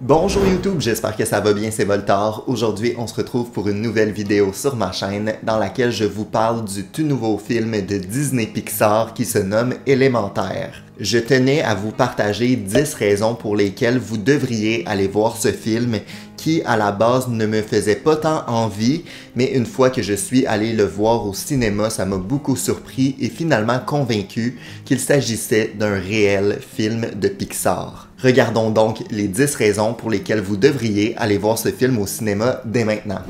Bonjour YouTube, j'espère que ça va bien, c'est Voltaire. Aujourd'hui, on se retrouve pour une nouvelle vidéo sur ma chaîne dans laquelle je vous parle du tout nouveau film de Disney Pixar qui se nomme Élémentaire. Je tenais à vous partager 10 raisons pour lesquelles vous devriez aller voir ce film qui, à la base, ne me faisait pas tant envie, mais une fois que je suis allé le voir au cinéma, ça m'a beaucoup surpris et finalement convaincu qu'il s'agissait d'un réel film de Pixar. Regardons donc les 10 raisons pour lesquelles vous devriez aller voir ce film au cinéma dès maintenant.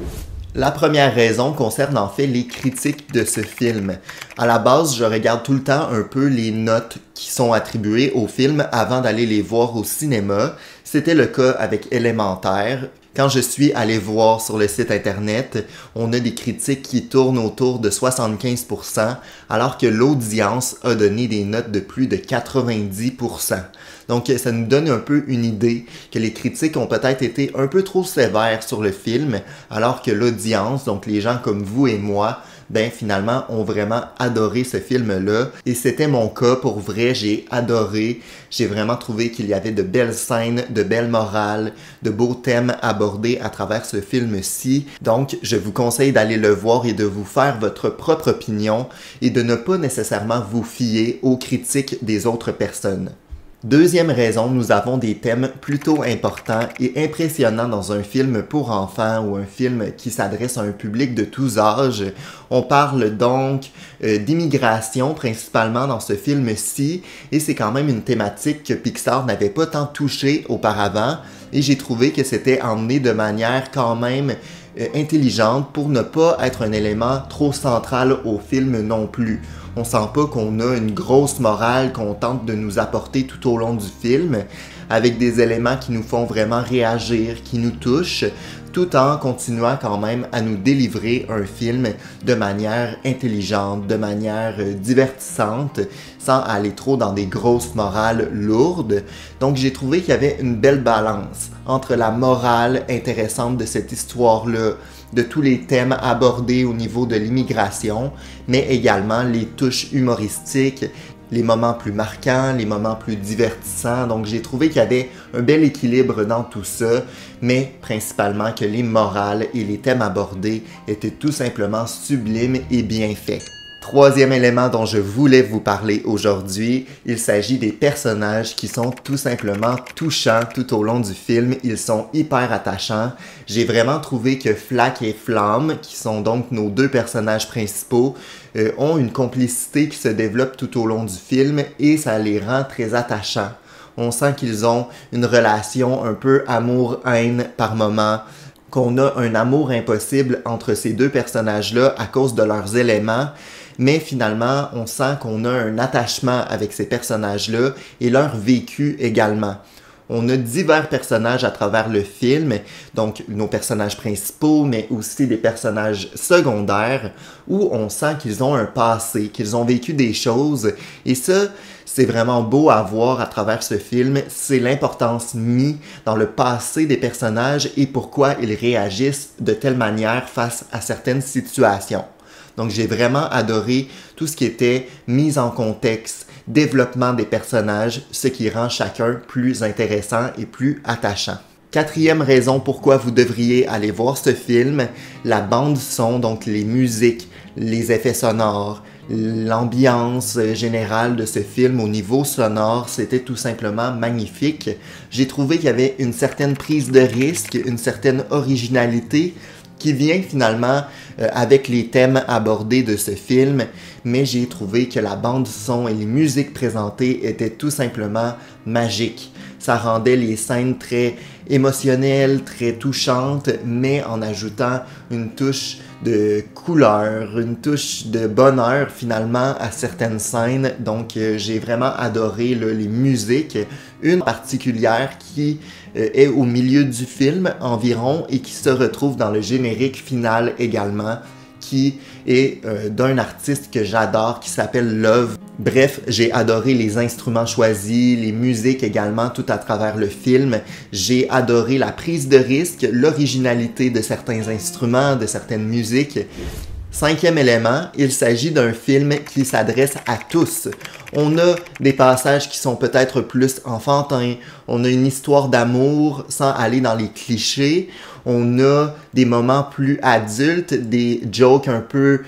La première raison concerne en fait les critiques de ce film. À la base, je regarde tout le temps un peu les notes qui sont attribuées au film avant d'aller les voir au cinéma. C'était le cas avec Élémentaire. Quand je suis allé voir sur le site internet, on a des critiques qui tournent autour de 75%, alors que l'audience a donné des notes de plus de 90%. Donc ça nous donne un peu une idée que les critiques ont peut-être été un peu trop sévères sur le film, alors que l'audience, donc les gens comme vous et moi, ben finalement ont vraiment adoré ce film-là. Et c'était mon cas, pour vrai, j'ai adoré. J'ai vraiment trouvé qu'il y avait de belles scènes, de belles morales, de beaux thèmes abordés à travers ce film-ci. Donc, je vous conseille d'aller le voir et de vous faire votre propre opinion et de ne pas nécessairement vous fier aux critiques des autres personnes. Deuxième raison, nous avons des thèmes plutôt importants et impressionnants dans un film pour enfants ou un film qui s'adresse à un public de tous âges. On parle donc d'immigration principalement dans ce film-ci et c'est quand même une thématique que Pixar n'avait pas tant touchée auparavant et j'ai trouvé que c'était emmené de manière quand même intelligente pour ne pas être un élément trop central au film non plus. On sent pas qu'on a une grosse morale qu'on tente de nous apporter tout au long du film, avec des éléments qui nous font vraiment réagir, qui nous touchent, tout en continuant quand même à nous délivrer un film de manière intelligente, de manière divertissante, sans aller trop dans des grosses morales lourdes. Donc j'ai trouvé qu'il y avait une belle balance entre la morale intéressante de cette histoire-là, de tous les thèmes abordés au niveau de l'immigration, mais également les touches humoristiques, les moments plus marquants, les moments plus divertissants. Donc j'ai trouvé qu'il y avait un bel équilibre dans tout ça, mais principalement que les morales et les thèmes abordés étaient tout simplement sublimes et bien faits. Troisième élément dont je voulais vous parler aujourd'hui, il s'agit des personnages qui sont tout simplement touchants tout au long du film. Ils sont hyper attachants. J'ai vraiment trouvé que Flack et Flamme, qui sont donc nos deux personnages principaux, ont une complicité qui se développe tout au long du film et ça les rend très attachants. On sent qu'ils ont une relation un peu amour-haine par moment, qu'on a un amour impossible entre ces deux personnages-là à cause de leurs éléments. Mais finalement, on sent qu'on a un attachement avec ces personnages-là et leur vécu également. On a divers personnages à travers le film, donc nos personnages principaux, mais aussi des personnages secondaires, où on sent qu'ils ont un passé, qu'ils ont vécu des choses. Et ça, c'est vraiment beau à voir à travers ce film. C'est l'importance mise dans le passé des personnages et pourquoi ils réagissent de telle manière face à certaines situations. Donc j'ai vraiment adoré tout ce qui était mise en contexte, développement des personnages, ce qui rend chacun plus intéressant et plus attachant. Quatrième raison pourquoi vous devriez aller voir ce film, la bande son, donc les musiques, les effets sonores, l'ambiance générale de ce film au niveau sonore, c'était tout simplement magnifique. J'ai trouvé qu'il y avait une certaine prise de risque, une certaine originalité qui vient finalement avec les thèmes abordés de ce film, mais j'ai trouvé que la bande son et les musiques présentées étaient tout simplement magiques. Ça rendait les scènes très émotionnelles, très touchantes, mais en ajoutant une touche de couleur, une touche de bonheur finalement à certaines scènes. Donc j'ai vraiment adoré les musiques, une particulière qui est au milieu du film environ et qui se retrouve dans le générique final également, qui est d'un artiste que j'adore qui s'appelle Love. Bref, j'ai adoré les instruments choisis, les musiques également tout à travers le film. J'ai adoré la prise de risque, l'originalité de certains instruments, de certaines musiques. Cinquième élément, il s'agit d'un film qui s'adresse à tous. On a des passages qui sont peut-être plus enfantins, on a une histoire d'amour sans aller dans les clichés, on a des moments plus adultes, des jokes un peu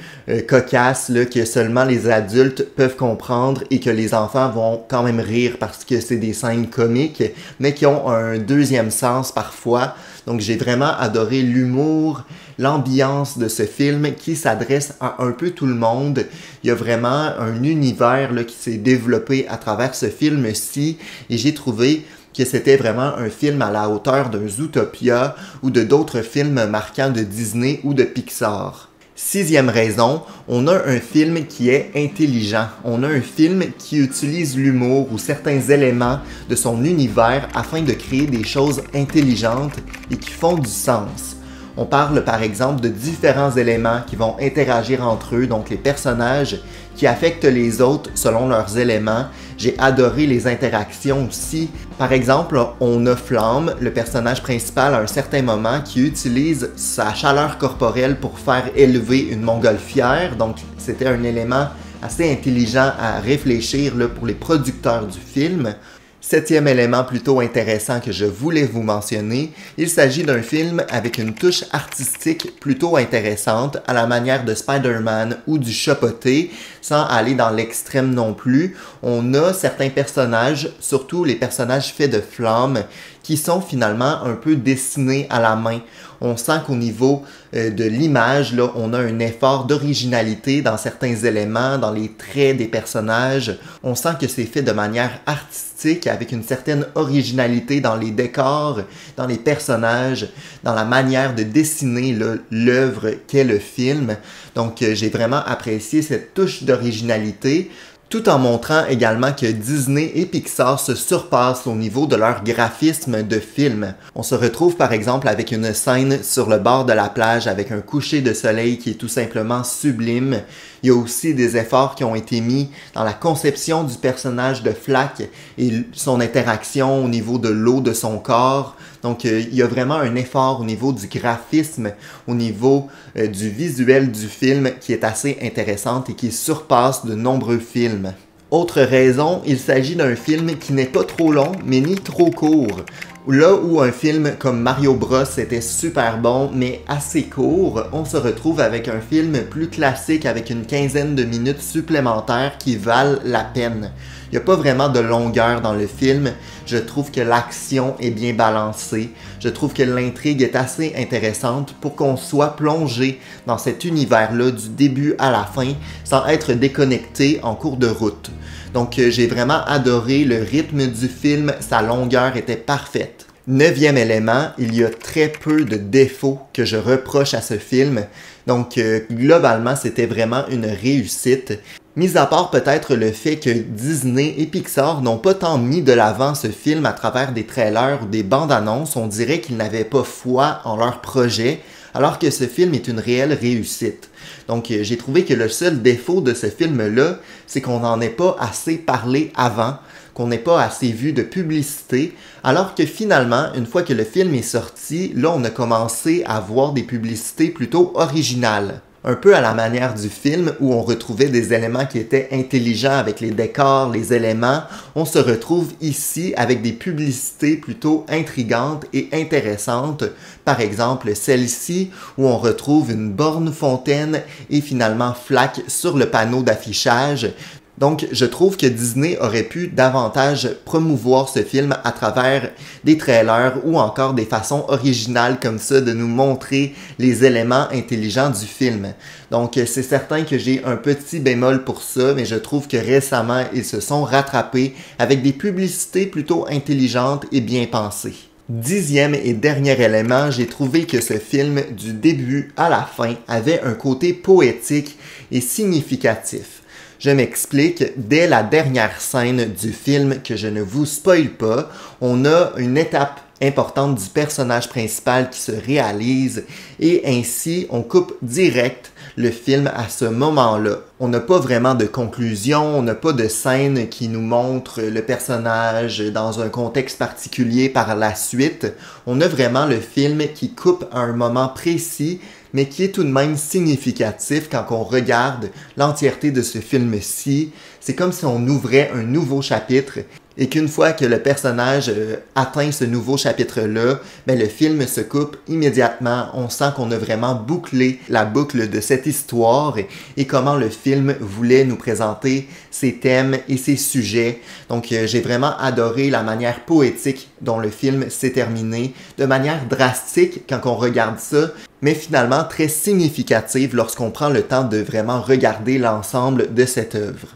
cocasses là, que seulement les adultes peuvent comprendre et que les enfants vont quand même rire parce que c'est des scènes comiques, mais qui ont un deuxième sens parfois. Donc j'ai vraiment adoré l'humour, l'ambiance de ce film qui s'adresse à un peu tout le monde. Il y a vraiment un univers là, qui s'est développé à travers ce film-ci et j'ai trouvé que c'était vraiment un film à la hauteur d'un Zootopia ou de d'autres films marquants de Disney ou de Pixar. Sixième raison, on a un film qui est intelligent. On a un film qui utilise l'humour ou certains éléments de son univers afin de créer des choses intelligentes et qui font du sens. On parle par exemple de différents éléments qui vont interagir entre eux, donc les personnages qui affectent les autres selon leurs éléments. J'ai adoré les interactions aussi. Par exemple, on a Flamme, le personnage principal à un certain moment, qui utilise sa chaleur corporelle pour faire élever une montgolfière. Donc c'était un élément assez intelligent à réfléchir là, pour les producteurs du film. Septième élément plutôt intéressant que je voulais vous mentionner, il s'agit d'un film avec une touche artistique plutôt intéressante à la manière de Spider-Man ou du Chapoté, sans aller dans l'extrême non plus. On a certains personnages, surtout les personnages faits de flammes, qui sont finalement un peu dessinés à la main. On sent qu'au niveau de l'image, là, on a un effort d'originalité dans certains éléments, dans les traits des personnages. On sent que c'est fait de manière artistique, avec une certaine originalité dans les décors, dans les personnages, dans la manière de dessiner l'œuvre qu'est le film. Donc j'ai vraiment apprécié cette touche d'originalité, tout en montrant également que Disney et Pixar se surpassent au niveau de leur graphisme de film. On se retrouve par exemple avec une scène sur le bord de la plage avec un coucher de soleil qui est tout simplement sublime. Il y a aussi des efforts qui ont été mis dans la conception du personnage de Flack et son interaction au niveau de l'eau de son corps. Donc il y a vraiment un effort au niveau du graphisme, au niveau du visuel du film qui est assez intéressante et qui surpasse de nombreux films. Autre raison, il s'agit d'un film qui n'est pas trop long, mais ni trop court. Là où un film comme Mario Bros était super bon, mais assez court, on se retrouve avec un film plus classique avec une quinzaine de minutes supplémentaires qui valent la peine. Il n'y a pas vraiment de longueur dans le film. Je trouve que l'action est bien balancée. Je trouve que l'intrigue est assez intéressante pour qu'on soit plongé dans cet univers-là du début à la fin sans être déconnecté en cours de route. Donc j'ai vraiment adoré le rythme du film, sa longueur était parfaite. Neuvième élément, il y a très peu de défauts que je reproche à ce film. Donc globalement, c'était vraiment une réussite. Mis à part peut-être le fait que Disney et Pixar n'ont pas tant mis de l'avant ce film à travers des trailers ou des bandes annonces, on dirait qu'ils n'avaient pas foi en leur projet, alors que ce film est une réelle réussite. Donc j'ai trouvé que le seul défaut de ce film-là, c'est qu'on n'en ait pas assez parlé avant, qu'on n'ait pas assez vu de publicité, alors que finalement, une fois que le film est sorti, là on a commencé à voir des publicités plutôt originales. Un peu à la manière du film où on retrouvait des éléments qui étaient intelligents avec les décors, les éléments, on se retrouve ici avec des publicités plutôt intrigantes et intéressantes. Par exemple, celle-ci où on retrouve une borne fontaine et finalement Flack sur le panneau d'affichage. Donc, je trouve que Disney aurait pu davantage promouvoir ce film à travers des trailers ou encore des façons originales comme ça de nous montrer les éléments intelligents du film. Donc, c'est certain que j'ai un petit bémol pour ça, mais je trouve que récemment, ils se sont rattrapés avec des publicités plutôt intelligentes et bien pensées. Dixième et dernier élément, j'ai trouvé que ce film, du début à la fin, avait un côté poétique et significatif. Je m'explique, dès la dernière scène du film, que je ne vous spoile pas, on a une étape importante du personnage principal qui se réalise et ainsi on coupe direct le film à ce moment-là. On n'a pas vraiment de conclusion, on n'a pas de scène qui nous montre le personnage dans un contexte particulier par la suite. On a vraiment le film qui coupe à un moment précis, mais qui est tout de même significatif quand on regarde l'entièreté de ce film-ci. C'est comme si on ouvrait un nouveau chapitre et qu'une fois que le personnage atteint ce nouveau chapitre-là, ben le film se coupe immédiatement. On sent qu'on a vraiment bouclé la boucle de cette histoire et comment le film voulait nous présenter ses thèmes et ses sujets. Donc j'ai vraiment adoré la manière poétique dont le film s'est terminé, de manière drastique quand on regarde ça, mais finalement très significative lorsqu'on prend le temps de vraiment regarder l'ensemble de cette œuvre.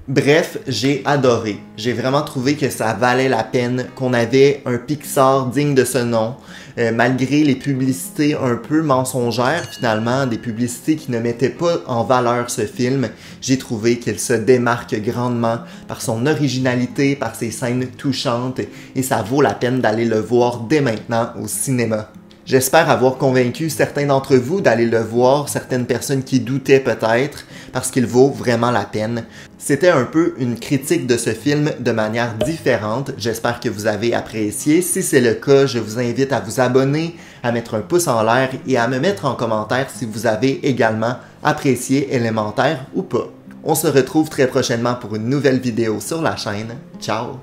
Bref, j'ai adoré. J'ai vraiment trouvé que ça valait la peine, qu'on avait un Pixar digne de ce nom, malgré les publicités un peu mensongères finalement, des publicités qui ne mettaient pas en valeur ce film. J'ai trouvé qu'il se démarque grandement par son originalité, par ses scènes touchantes, et ça vaut la peine d'aller le voir dès maintenant au cinéma. J'espère avoir convaincu certains d'entre vous d'aller le voir, certaines personnes qui doutaient peut-être, parce qu'il vaut vraiment la peine. C'était un peu une critique de ce film de manière différente. J'espère que vous avez apprécié. Si c'est le cas, je vous invite à vous abonner, à mettre un pouce en l'air et à me mettre en commentaire si vous avez également apprécié Élémentaire ou pas. On se retrouve très prochainement pour une nouvelle vidéo sur la chaîne. Ciao!